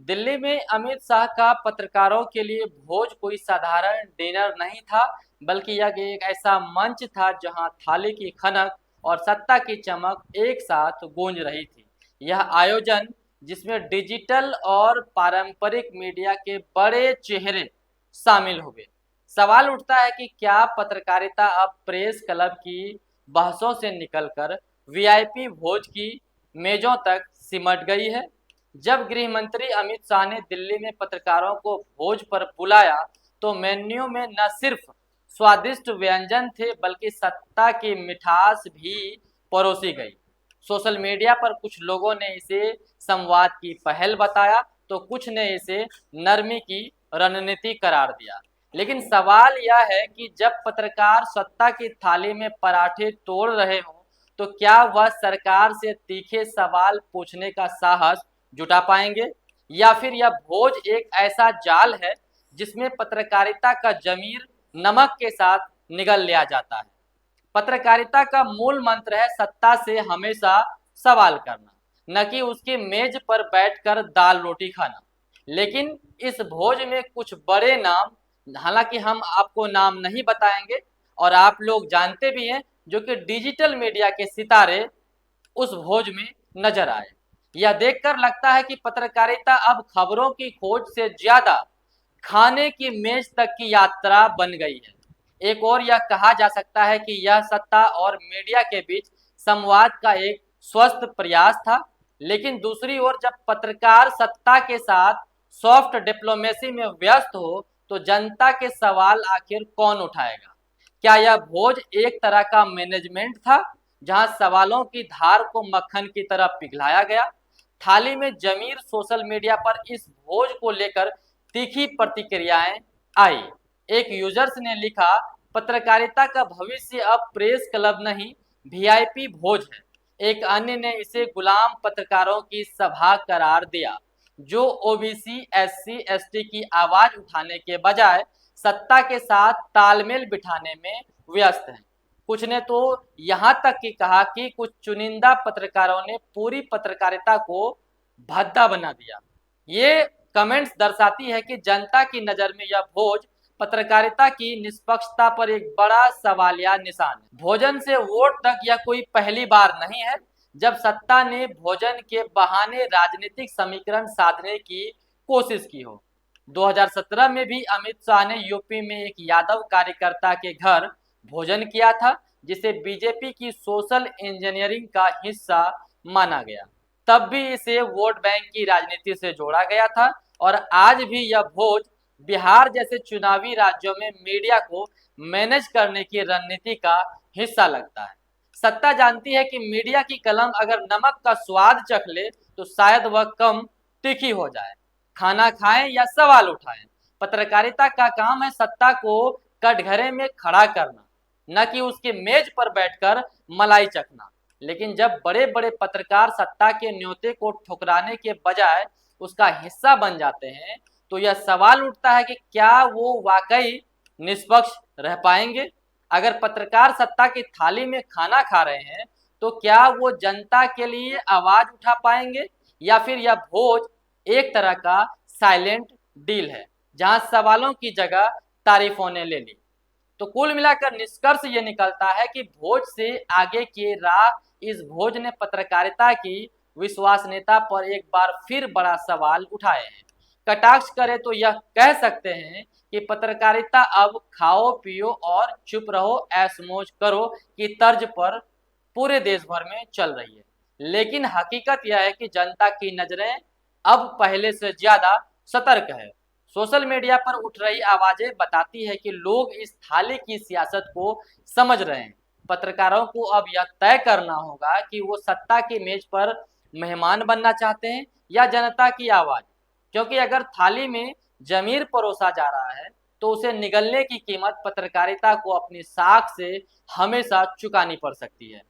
दिल्ली में अमित शाह का पत्रकारों के लिए भोज कोई साधारण डिनर नहीं था, बल्कि यह एक ऐसा मंच था जहां थाली की खनक और सत्ता की चमक एक साथ गूंज रही थी। यह आयोजन, जिसमें डिजिटल और पारंपरिक मीडिया के बड़े चेहरे शामिल हुए। सवाल उठता है कि क्या पत्रकारिता अब प्रेस क्लब की बहसों से निकलकर वीआईपी भोज की मेजों तक सिमट गई है। जब गृह मंत्री अमित शाह ने दिल्ली में पत्रकारों को भोज पर बुलाया, तो मेन्यू में न सिर्फ स्वादिष्ट व्यंजन थे, बल्कि सत्ता की मिठास भी परोसी गई। सोशल मीडिया पर कुछ लोगों ने इसे संवाद की पहल बताया, तो कुछ ने इसे नरमी की रणनीति करार दिया। लेकिन सवाल यह है कि जब पत्रकार सत्ता की थाली में पराठे तोड़ रहे हों, तो क्या वह सरकार से तीखे सवाल पूछने का साहस जुटा पाएंगे, या फिर यह भोज एक ऐसा जाल है जिसमें पत्रकारिता का जमीर नमक के साथ निगल लिया जाता है। पत्रकारिता का मूल मंत्र है सत्ता से हमेशा सवाल करना, न कि उसकी मेज पर बैठकर दाल रोटी खाना। लेकिन इस भोज में कुछ बड़े नाम, हालांकि हम आपको नाम नहीं बताएंगे और आप लोग जानते भी हैं, जो कि डिजिटल मीडिया के सितारे उस भोज में नजर आए। यह देखकर लगता है कि पत्रकारिता अब खबरों की खोज से ज्यादा खाने की मेज तक की यात्रा बन गई है। एक और यह कहा जा सकता है कि यह सत्ता और मीडिया के बीच संवाद का एक स्वस्थ प्रयास था। लेकिन दूसरी ओर जब पत्रकार सत्ता के साथ सॉफ्ट डिप्लोमेसी में व्यस्त हो, तो जनता के सवाल आखिर कौन उठाएगा? क्या यह भोज एक तरह का मैनेजमेंट था, जहां सवालों की धार को मक्खन की तरह पिघलाया गया? थाली में जमीर सोशल मीडिया पर इस भोज को लेकर तीखी प्रतिक्रियाएं आई। एक यूजर्स ने लिखा, पत्रकारिता का भविष्य अब प्रेस क्लब नहीं, वीआईपी भोज है। एक अन्य ने इसे गुलाम पत्रकारों की सभा करार दिया, जो ओबीसी एससी एसटी की आवाज उठाने के बजाय सत्ता के साथ तालमेल बिठाने में व्यस्त हैं। कुछ ने तो यहाँ तक कि कहा कि कुछ चुनिंदा पत्रकारों ने पूरी पत्रकारिता को भद्दा बना दिया। ये कमेंट्स दर्शाती है कि जनता की नजर में यह भोज पत्रकारिता की निष्पक्षता पर एक बड़ा सवालिया निशान है। भोजन से वोट तक यह कोई पहली बार नहीं है जब सत्ता ने भोजन के बहाने राजनीतिक समीकरण साधने की कोशिश की हो। 2017 में भी अमित शाह ने यूपी में एक यादव कार्यकर्ता के घर भोजन किया था, जिसे बीजेपी की सोशल इंजीनियरिंग का हिस्सा माना गया। तब भी इसे वोट बैंक की राजनीति से जोड़ा गया था, और आज भी यह भोज बिहार जैसे चुनावी राज्यों में मीडिया को मैनेज करने की रणनीति का हिस्सा लगता है। सत्ता जानती है कि मीडिया की कलम अगर नमक का स्वाद चख ले, तो शायद वह कम तीखी हो जाए। खाना खाएं या सवाल उठाएं, पत्रकारिता का काम है सत्ता को कटघरे में खड़ा करना, न कि उसके मेज पर बैठकर मलाई चखना। लेकिन जब बड़े बड़े पत्रकार सत्ता के न्योते को ठुकराने के बजाय उसका हिस्सा बन जाते हैं, तो यह सवाल उठता है कि क्या वो वाकई निष्पक्ष रह पाएंगे? अगर पत्रकार सत्ता की थाली में खाना खा रहे हैं, तो क्या वो जनता के लिए आवाज उठा पाएंगे, या फिर यह भोज एक तरह का साइलेंट डील है, जहां सवालों की जगह तारीफों ने ले ली? तो कुल मिलाकर निष्कर्ष ये निकलता है कि भोज से आगे की राह, इस भोज ने पत्रकारिता की विश्वसनीयता पर एक बार फिर बड़ा सवाल उठाए हैं। कटाक्ष करें तो यह कह सकते हैं कि पत्रकारिता अब खाओ पियो और चुप रहो ऐश मौज करो की तर्ज पर पूरे देश भर में चल रही है। लेकिन हकीकत यह है कि जनता की नजरें अब पहले से ज्यादा सतर्क है। सोशल मीडिया पर उठ रही आवाजें बताती है कि लोग इस थाली की सियासत को समझ रहे हैं। पत्रकारों को अब यह तय करना होगा कि वो सत्ता की मेज पर मेहमान बनना चाहते हैं या जनता की आवाज। क्योंकि अगर थाली में जमीर परोसा जा रहा है, तो उसे निगलने की कीमत पत्रकारिता को अपनी साख से हमेशा चुकानी पड़ सकती है।